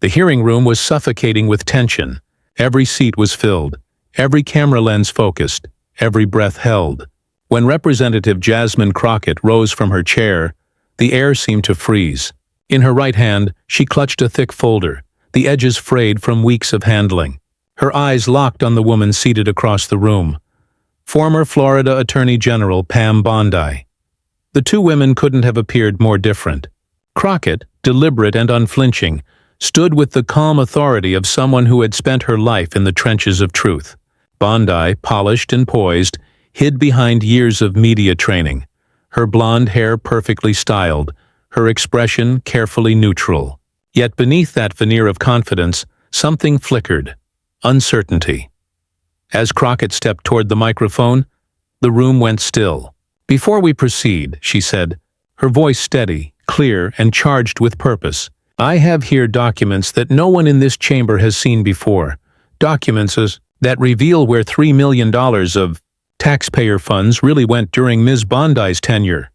The hearing room was suffocating with tension. Every seat was filled, every camera lens focused, every breath held. When Representative Jasmine Crockett rose from her chair, the air seemed to freeze. In her right hand, she clutched a thick folder, the edges frayed from weeks of handling. Her eyes locked on the woman seated across the room, former Florida Attorney General Pam Bondi. The two women couldn't have appeared more different. Crockett, deliberate and unflinching, stood with the calm authority of someone who had spent her life in the trenches of truth. Bondi, polished and poised, hid behind years of media training, her blonde hair perfectly styled, her expression carefully neutral. Yet beneath that veneer of confidence, something flickered: uncertainty. As Crockett stepped toward the microphone, the room went still. "Before we proceed," she said, her voice steady, clear, and charged with purpose, "I have here documents that no one in this chamber has seen before. Documents that reveal where $3 million of taxpayer funds really went during Ms. Bondi's tenure."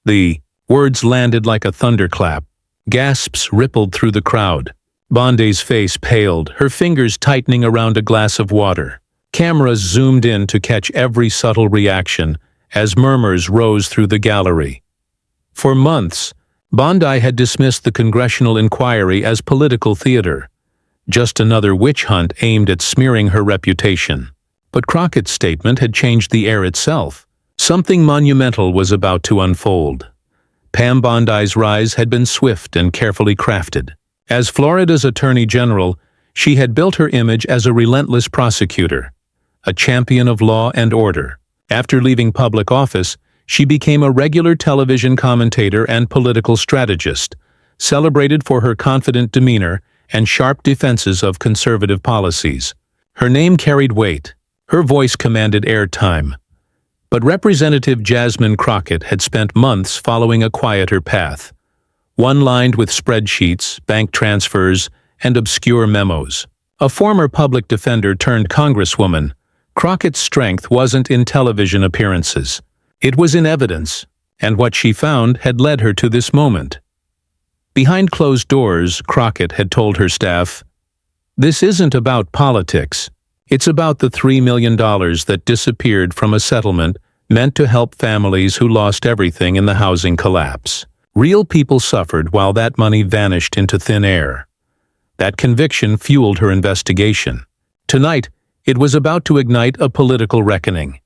The words landed like a thunderclap. Gasps rippled through the crowd. Bondi's face paled, her fingers tightening around a glass of water. Cameras zoomed in to catch every subtle reaction as murmurs rose through the gallery. For months, Bondi had dismissed the congressional inquiry as political theater, just another witch hunt aimed at smearing her reputation. But Crockett's statement had changed the air itself. Something monumental was about to unfold. Pam Bondi's rise had been swift and carefully crafted. As Florida's Attorney General, she had built her image as a relentless prosecutor, a champion of law and order. After leaving public office, she became a regular television commentator and political strategist, celebrated for her confident demeanor and sharp defenses of conservative policies. Her name carried weight. Her voice commanded airtime. But Representative Jasmine Crockett had spent months following a quieter path, one lined with spreadsheets, bank transfers, and obscure memos. A former public defender turned congresswoman, Crockett's strength wasn't in television appearances. It was in evidence, and what she found had led her to this moment. Behind closed doors, Crockett had told her staff, "This isn't about politics. It's about the $3 million that disappeared from a settlement meant to help families who lost everything in the housing collapse. Real people suffered while that money vanished into thin air." That conviction fueled her investigation. Tonight, it was about to ignite a political reckoning.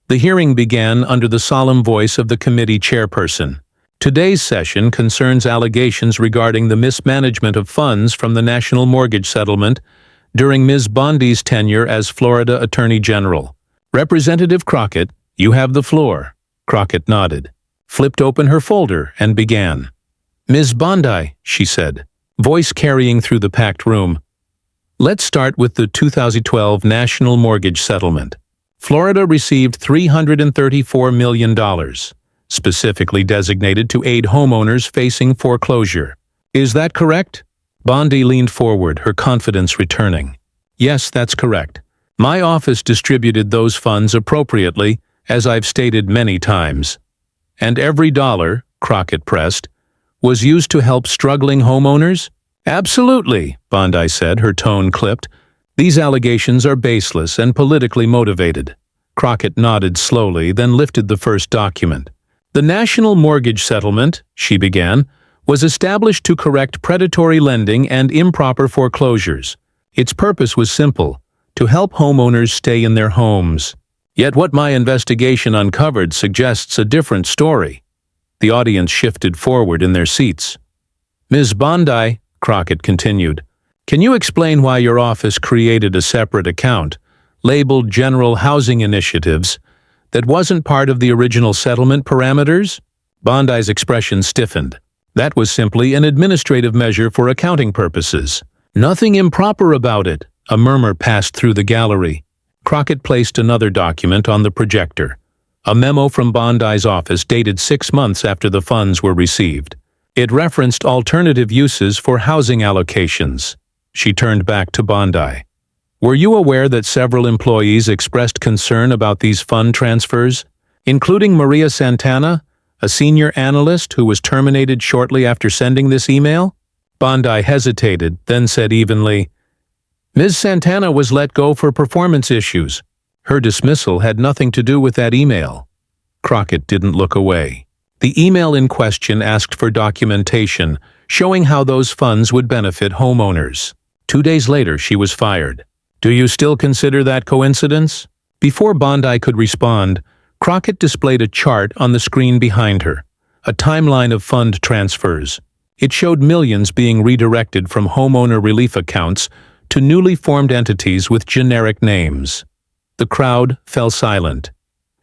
The hearing began under the solemn voice of the committee chairperson. Today's session concerns allegations regarding the mismanagement of funds from the national mortgage settlement during Ms. Bondi's tenure as Florida Attorney General. Representative Crockett, you have the floor." Crockett nodded, flipped open her folder, and began. "Ms. Bondi," she said, voice carrying through the packed room, "let's start with the 2012 national mortgage settlement. Florida received $334 million, specifically designated to aid homeowners facing foreclosure. Is that correct?" Bondi leaned forward, her confidence returning. "Yes, that's correct. My office distributed those funds appropriately, as I've stated many times. And every dollar," Crockett pressed, "was used to help struggling homeowners?" "Absolutely," Bondi said, her tone clipped. "These allegations are baseless and politically motivated." Crockett nodded slowly, then lifted the first document. "The national mortgage settlement," she began, "was established to correct predatory lending and improper foreclosures. Its purpose was simple: to help homeowners stay in their homes. Yet what my investigation uncovered suggests a different story." The audience shifted forward in their seats. "Ms. Bondi," Crockett continued, "can you explain why your office created a separate account, labeled General Housing Initiatives, that wasn't part of the original settlement parameters?" Bondi's expression stiffened. "That was simply an administrative measure for accounting purposes. Nothing improper about it." A murmur passed through the gallery. Crockett placed another document on the projector, a memo from Bondi's office dated 6 months after the funds were received. It referenced alternative uses for housing allocations. She turned back to Bondi. "Were you aware that several employees expressed concern about these fund transfers, including Maria Santana, a senior analyst who was terminated shortly after sending this email?" Bondi hesitated, then said evenly, "Ms. Santana was let go for performance issues. Her dismissal had nothing to do with that email." Crockett didn't look away. The email in question asked for documentation showing how those funds would benefit homeowners. 2 days later, she was fired. "Do you still consider that coincidence?" Before Bondi could respond, Crockett displayed a chart on the screen behind her, a timeline of fund transfers. It showed millions being redirected from homeowner relief accounts to newly formed entities with generic names. The crowd fell silent.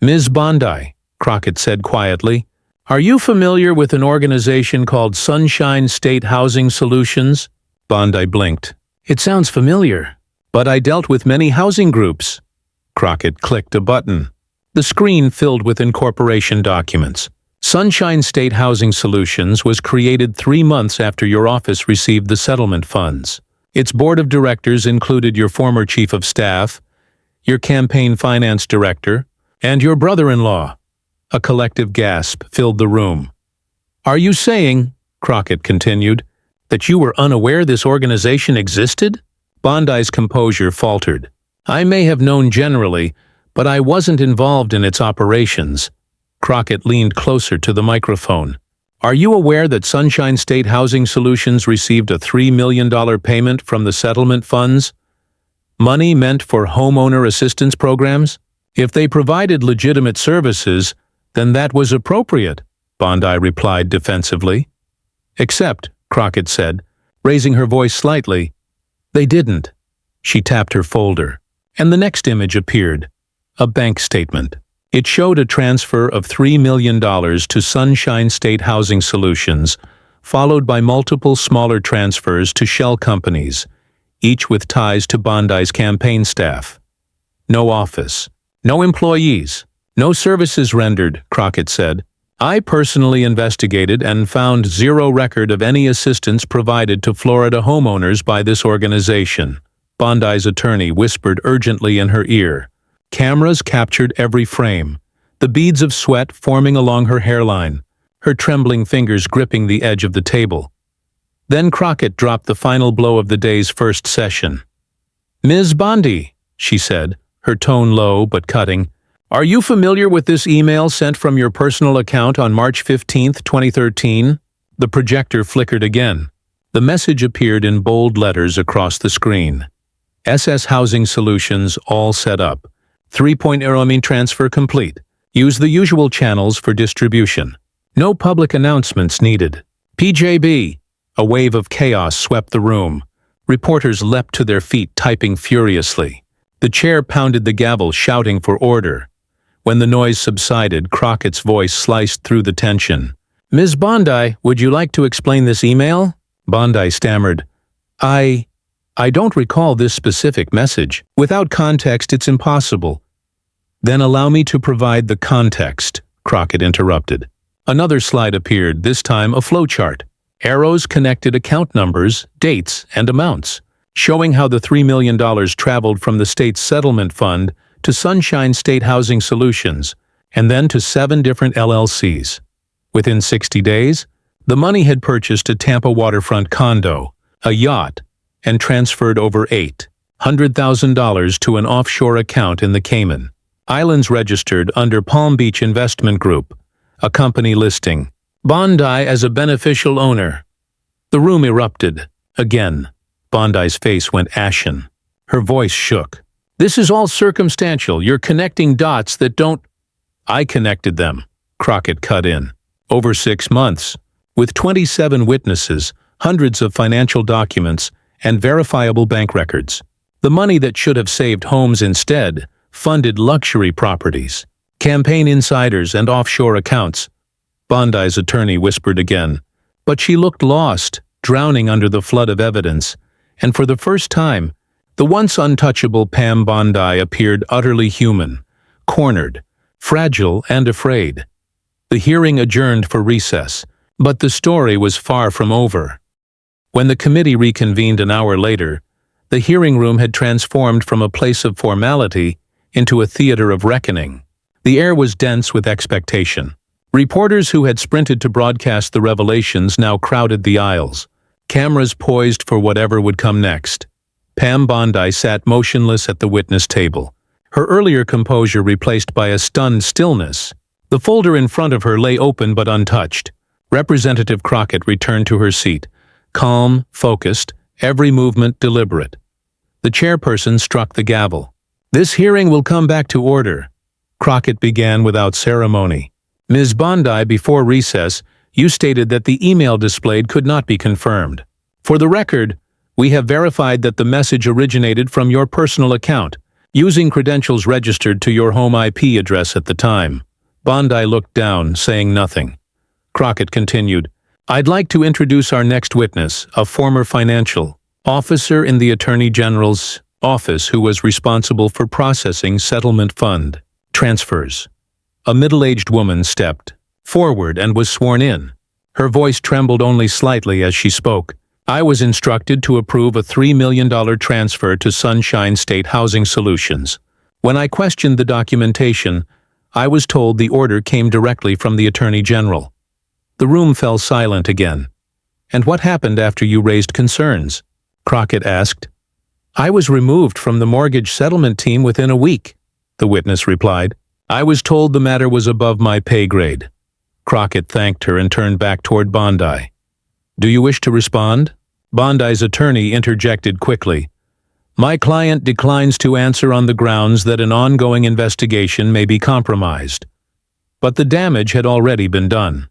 "Ms. Bondi," Crockett said quietly, "are you familiar with an organization called Sunshine State Housing Solutions?" Bondi blinked. "It sounds familiar, but I dealt with many housing groups." Crockett clicked a button. The screen filled with incorporation documents. Sunshine State Housing Solutions was created 3 months after your office received the settlement funds. Its board of directors included your former chief of staff, your campaign finance director, and your brother-in-law. A collective gasp filled the room. "Are you saying," Crockett continued, "that you were unaware this organization existed?" Bondi's composure faltered. "I may have known generally, but I wasn't involved in its operations." Crockett leaned closer to the microphone. "Are you aware that Sunshine State Housing Solutions received a $3 million payment from the settlement funds? Money meant for homeowner assistance programs? If they provided legitimate services, then that was appropriate," Bondi replied defensively. "Except," Crockett said, raising her voice slightly, "they didn't." She tapped her folder, and the next image appeared, a bank statement. It showed a transfer of $3 million to Sunshine State Housing Solutions, followed by multiple smaller transfers to shell companies, each with ties to Bondi's campaign staff. "No office, no employees, no services rendered," Crockett said. "I personally investigated and found zero record of any assistance provided to Florida homeowners by this organization." Bondi's attorney whispered urgently in her ear. Cameras captured every frame, the beads of sweat forming along her hairline, her trembling fingers gripping the edge of the table. Then Crockett dropped the final blow of the day's first session. "Ms. Bondi," she said, her tone low but cutting, "are you familiar with this email sent from your personal account on March 15, 2013? The projector flickered again. The message appeared in bold letters across the screen. SS Housing Solutions all set up. 3.0 transfer complete. Use the usual channels for distribution. No public announcements needed. PJB. A wave of chaos swept the room. Reporters leapt to their feet, typing furiously. The chair pounded the gavel, shouting for order. When the noise subsided, Crockett's voice sliced through the tension. "Ms. Bondi, would you like to explain this email?" Bondi stammered. I don't recall this specific message. Without context, it's impossible." "Then allow me to provide the context," Crockett interrupted. Another slide appeared, this time a flowchart. Arrows connected account numbers, dates, and amounts, showing how the $3 million traveled from the state's settlement fund to Sunshine State Housing Solutions, and then to 7 different LLCs. Within 60 days, the money had purchased a Tampa waterfront condo, a yacht, and transferred over $800,000 to an offshore account in the Cayman Islands registered under Palm Beach Investment Group, a company listing Bondi as a beneficial owner. The room erupted. Again, Bondi's face went ashen. Her voice shook. "This is all circumstantial. You're connecting dots that don't—" "I connected them," Crockett cut in. "Over 6 months, with 27 witnesses, hundreds of financial documents, and verifiable bank records. The money that should have saved homes instead funded luxury properties, campaign insiders, and offshore accounts." Bondi's attorney whispered again, but she looked lost, drowning under the flood of evidence, and for the first time, the once untouchable Pam Bondi appeared utterly human, cornered, fragile, and afraid. The hearing adjourned for recess, but the story was far from over. When the committee reconvened an hour later, the hearing room had transformed from a place of formality into a theater of reckoning. The air was dense with expectation. Reporters who had sprinted to broadcast the revelations now crowded the aisles. cameras poised for whatever would come next. Pam Bondi sat motionless at the witness table, her earlier composure replaced by a stunned stillness. The folder in front of her lay open but untouched. Representative Crockett returned to her seat, calm, focused, every movement deliberate. The chairperson struck the gavel. "This hearing will come back to order," Crockett began without ceremony. "Ms. Bondi, before recess, you stated that the email displayed could not be confirmed. For the record, we have verified that the message originated from your personal account, using credentials registered to your home IP address at the time." Bondi looked down, saying nothing. Crockett continued, "I'd like to introduce our next witness, a former financial officer in the Attorney General's office who was responsible for processing settlement fund transfers." A middle-aged woman stepped forward and was sworn in. Her voice trembled only slightly as she spoke. "I was instructed to approve a $3 million transfer to Sunshine State Housing Solutions. When I questioned the documentation, I was told the order came directly from the Attorney General." The room fell silent again. "And what happened after you raised concerns?" Crockett asked. "I was removed from the mortgage settlement team within a week," the witness replied. "I was told the matter was above my pay grade." Crockett thanked her and turned back toward Bondi. "Do you wish to respond?" Bondi's attorney interjected quickly. "My client declines to answer on the grounds that an ongoing investigation may be compromised." But the damage had already been done.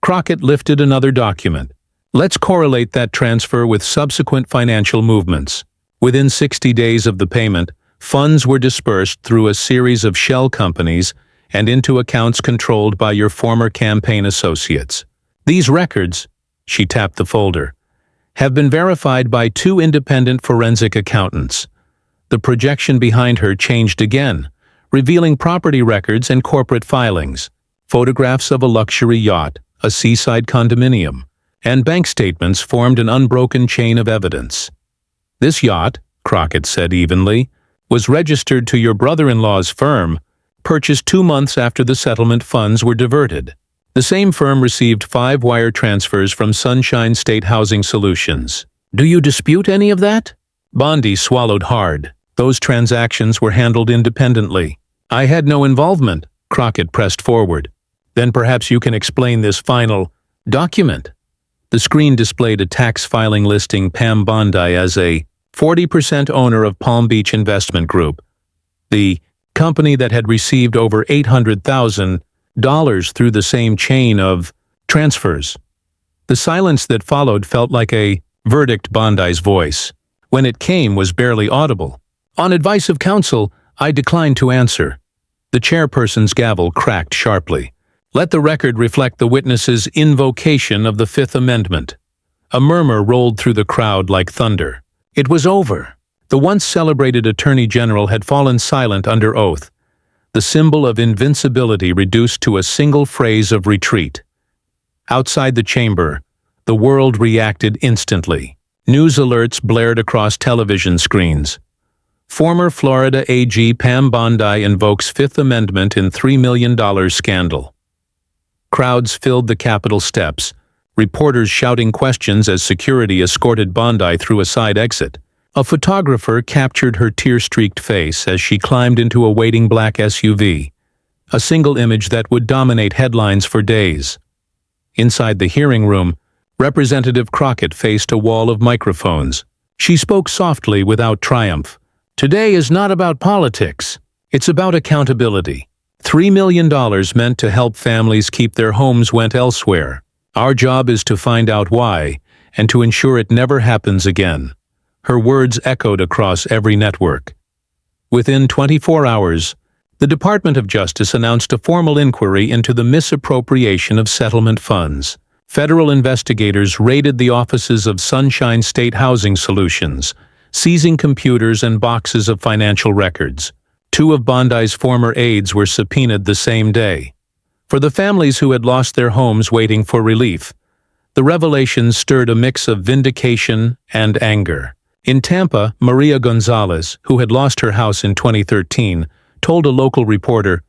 Crockett lifted another document. "Let's correlate that transfer with subsequent financial movements. Within 60 days of the payment, funds were dispersed through a series of shell companies and into accounts controlled by your former campaign associates. These records," she tapped the folder, "have been verified by 2 independent forensic accountants." The projection behind her changed again, revealing property records and corporate filings, photographs of a luxury yacht, a seaside condominium, and bank statements formed an unbroken chain of evidence. "This yacht," Crockett said evenly, "was registered to your brother-in-law's firm, purchased 2 months after the settlement funds were diverted. The same firm received 5 wire transfers from Sunshine State Housing Solutions. Do you dispute any of that?" Bondi swallowed hard. "Those transactions were handled independently. I had no involvement," Crockett pressed forward. "Then perhaps you can explain this final document." The screen displayed a tax filing listing Pam Bondi as a 40% owner of Palm Beach Investment Group, the company that had received over $800,000 through the same chain of transfers. The silence that followed felt like a verdict. Bondi's voice, when it came, was barely audible. "On advice of counsel, I decline to answer." The chairperson's gavel cracked sharply. "Let the record reflect the witness's invocation of the Fifth Amendment." A murmur rolled through the crowd like thunder. It was over. The once celebrated Attorney General had fallen silent under oath, the symbol of invincibility reduced to a single phrase of retreat. Outside the chamber, the world reacted instantly. News alerts blared across television screens. Former Florida AG Pam Bondi invokes Fifth Amendment in $3 million scandal. Crowds filled the Capitol steps, reporters shouting questions as security escorted Bondi through a side exit. A photographer captured her tear-streaked face as she climbed into a waiting black SUV, a single image that would dominate headlines for days. Inside the hearing room, Representative Crockett faced a wall of microphones. She spoke softly without triumph. "Today is not about politics. It's about accountability. $3 million meant to help families keep their homes went elsewhere. Our job is to find out why and to ensure it never happens again." Her words echoed across every network. Within 24 hours, the Department of Justice announced a formal inquiry into the misappropriation of settlement funds. Federal investigators raided the offices of Sunshine State Housing Solutions, seizing computers and boxes of financial records. 2 of Bondi's former aides were subpoenaed the same day. For the families who had lost their homes waiting for relief, the revelations stirred a mix of vindication and anger. In Tampa, Maria Gonzalez, who had lost her house in 2013, told a local reporter,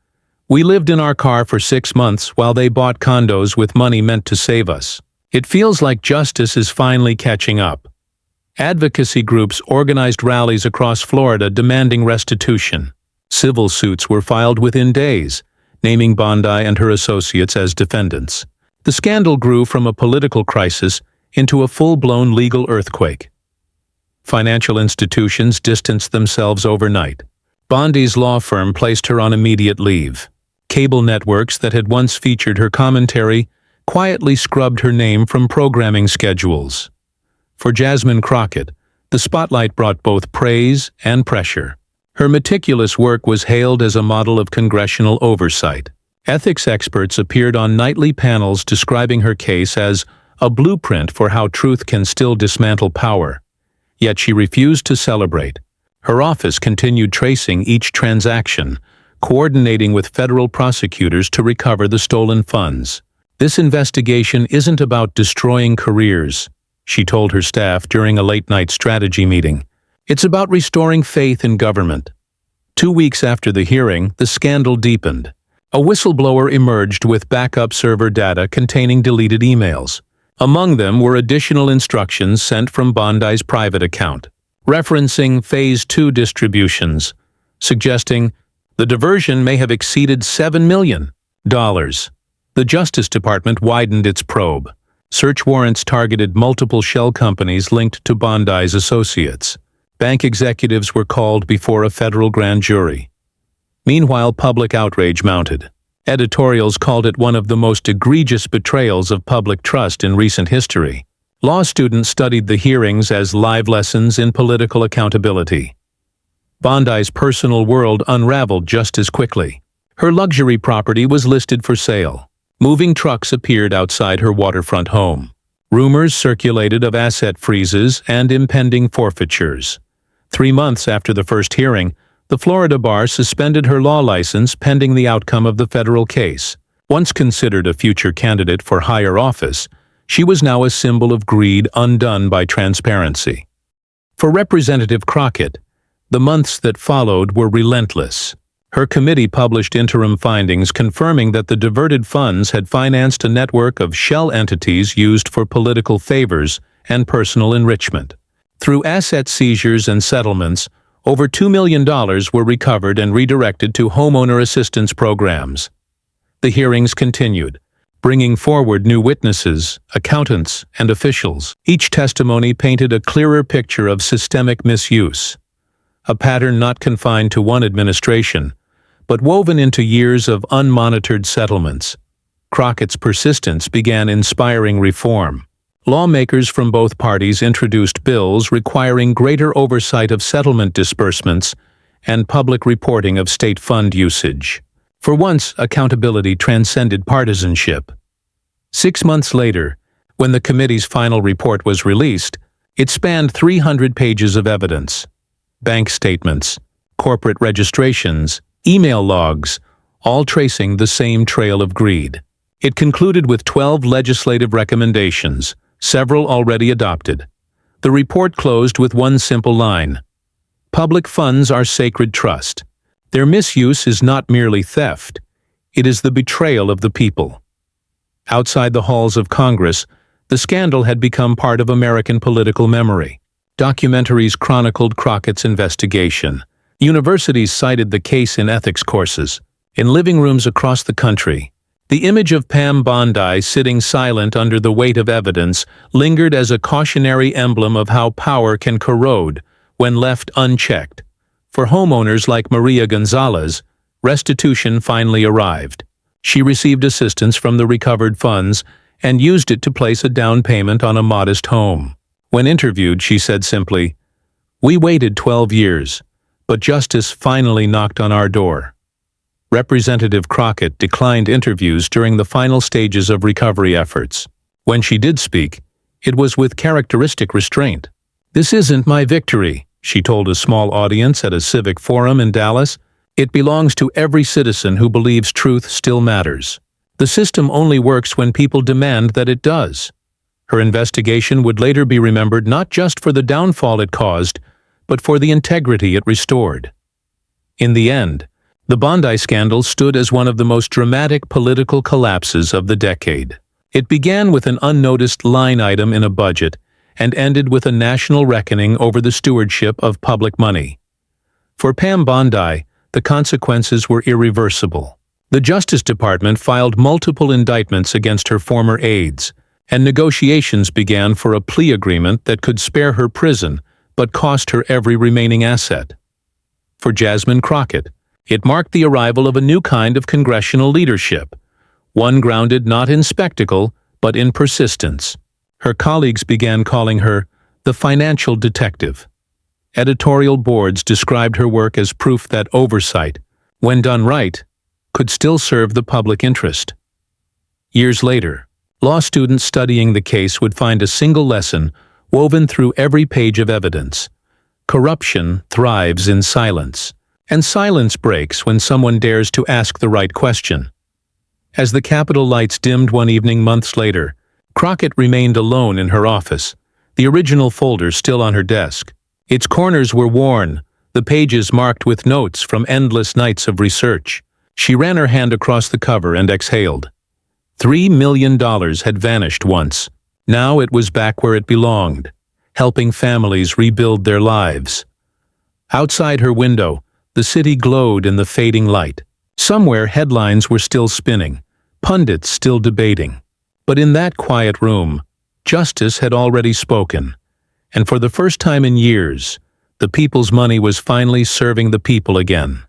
"We lived in our car for 6 months while they bought condos with money meant to save us. It feels like justice is finally catching up. Advocacy groups organized rallies across Florida demanding restitution. Civil suits were filed within days, naming Bondi and her associates as defendants. The scandal grew from a political crisis into a full-blown legal earthquake. Financial institutions distanced themselves overnight. Bondi's law firm placed her on immediate leave. Cable networks that had once featured her commentary quietly scrubbed her name from programming schedules. For Jasmine Crockett, the spotlight brought both praise and pressure. Her meticulous work was hailed as a model of congressional oversight. Ethics experts appeared on nightly panels describing her case as a blueprint for how truth can still dismantle power. Yet she refused to celebrate. Her office continued tracing each transaction, coordinating with federal prosecutors to recover the stolen funds. This investigation isn't about destroying careers, she told her staff during a late-night strategy meeting. It's about restoring faith in government. 2 weeks after the hearing, the scandal deepened. A whistleblower emerged with backup server data containing deleted emails. Among them were additional instructions sent from Bondi's private account, referencing Phase 2 distributions, suggesting the diversion may have exceeded $7 million. The Justice Department widened its probe. Search warrants targeted multiple shell companies linked to Bondi's associates. Bank executives were called before a federal grand jury. Meanwhile, public outrage mounted. Editorials called it one of the most egregious betrayals of public trust in recent history. Law students studied the hearings as live lessons in political accountability. Bondi's personal world unraveled just as quickly. Her luxury property was listed for sale. Moving trucks appeared outside her waterfront home. Rumors circulated of asset freezes and impending forfeitures. 3 months after the first hearing, the Florida bar suspended her law license pending the outcome of the federal case. Once considered a future candidate for higher office, she was now a symbol of greed undone by transparency. For Representative Crockett, the months that followed were relentless. Her committee published interim findings confirming that the diverted funds had financed a network of shell entities used for political favors and personal enrichment. Through asset seizures and settlements, over $2 million were recovered and redirected to homeowner assistance programs. The hearings continued, bringing forward new witnesses, accountants, and officials. Each testimony painted a clearer picture of systemic misuse, a pattern not confined to one administration, but woven into years of unmonitored settlements. Crockett's persistence began inspiring reform. Lawmakers from both parties introduced bills requiring greater oversight of settlement disbursements and public reporting of state fund usage. For once, accountability transcended partisanship. 6 months later, when the committee's final report was released, it spanned 300 pages of evidence. Bank statements, corporate registrations, email logs, all tracing the same trail of greed. It concluded with 12 legislative recommendations, several already adopted. The report closed with one simple line: public funds are sacred trust. Their misuse is not merely theft, it is the betrayal of the people. Outside the halls of Congress, the scandal had become part of American political memory. Documentaries chronicled Crockett's investigation. Universities cited the case in ethics courses. In living rooms across the country, the image of Pam Bondi sitting silent under the weight of evidence lingered as a cautionary emblem of how power can corrode when left unchecked. For homeowners like Maria Gonzalez, restitution finally arrived. She received assistance from the recovered funds and used it to place a down payment on a modest home. When interviewed, she said simply, "We waited 12 years, but justice finally knocked on our door." Representative Crockett declined interviews during the final stages of recovery efforts. When she did speak, it was with characteristic restraint. "This isn't my victory," she told a small audience at a civic forum in Dallas. "It belongs to every citizen who believes truth still matters. The system only works when people demand that it does." Her investigation would later be remembered not just for the downfall it caused, but for the integrity it restored. In the end, the Bondi scandal stood as one of the most dramatic political collapses of the decade. It began with an unnoticed line item in a budget and ended with a national reckoning over the stewardship of public money. For Pam Bondi, the consequences were irreversible. The Justice Department filed multiple indictments against her former aides, and negotiations began for a plea agreement that could spare her prison but cost her every remaining asset. For Jasmine Crockett, it marked the arrival of a new kind of congressional leadership, one grounded not in spectacle but in persistence. Her colleagues began calling her the financial detective. Editorial boards described her work as proof that oversight, when done right, could still serve the public interest. Years later, law students studying the case would find a single lesson woven through every page of evidence. Corruption thrives in silence, and silence breaks when someone dares to ask the right question. As the Capitol lights dimmed one evening months later, Crockett remained alone in her office, the original folder still on her desk. Its corners were worn, the pages marked with notes from endless nights of research. She ran her hand across the cover and exhaled. $3 million had vanished once. Now it was back where it belonged, helping families rebuild their lives. Outside her window, the city glowed in the fading light. Somewhere headlines were still spinning, pundits still debating. But in that quiet room, justice had already spoken, and for the first time in years, the people's money was finally serving the people again.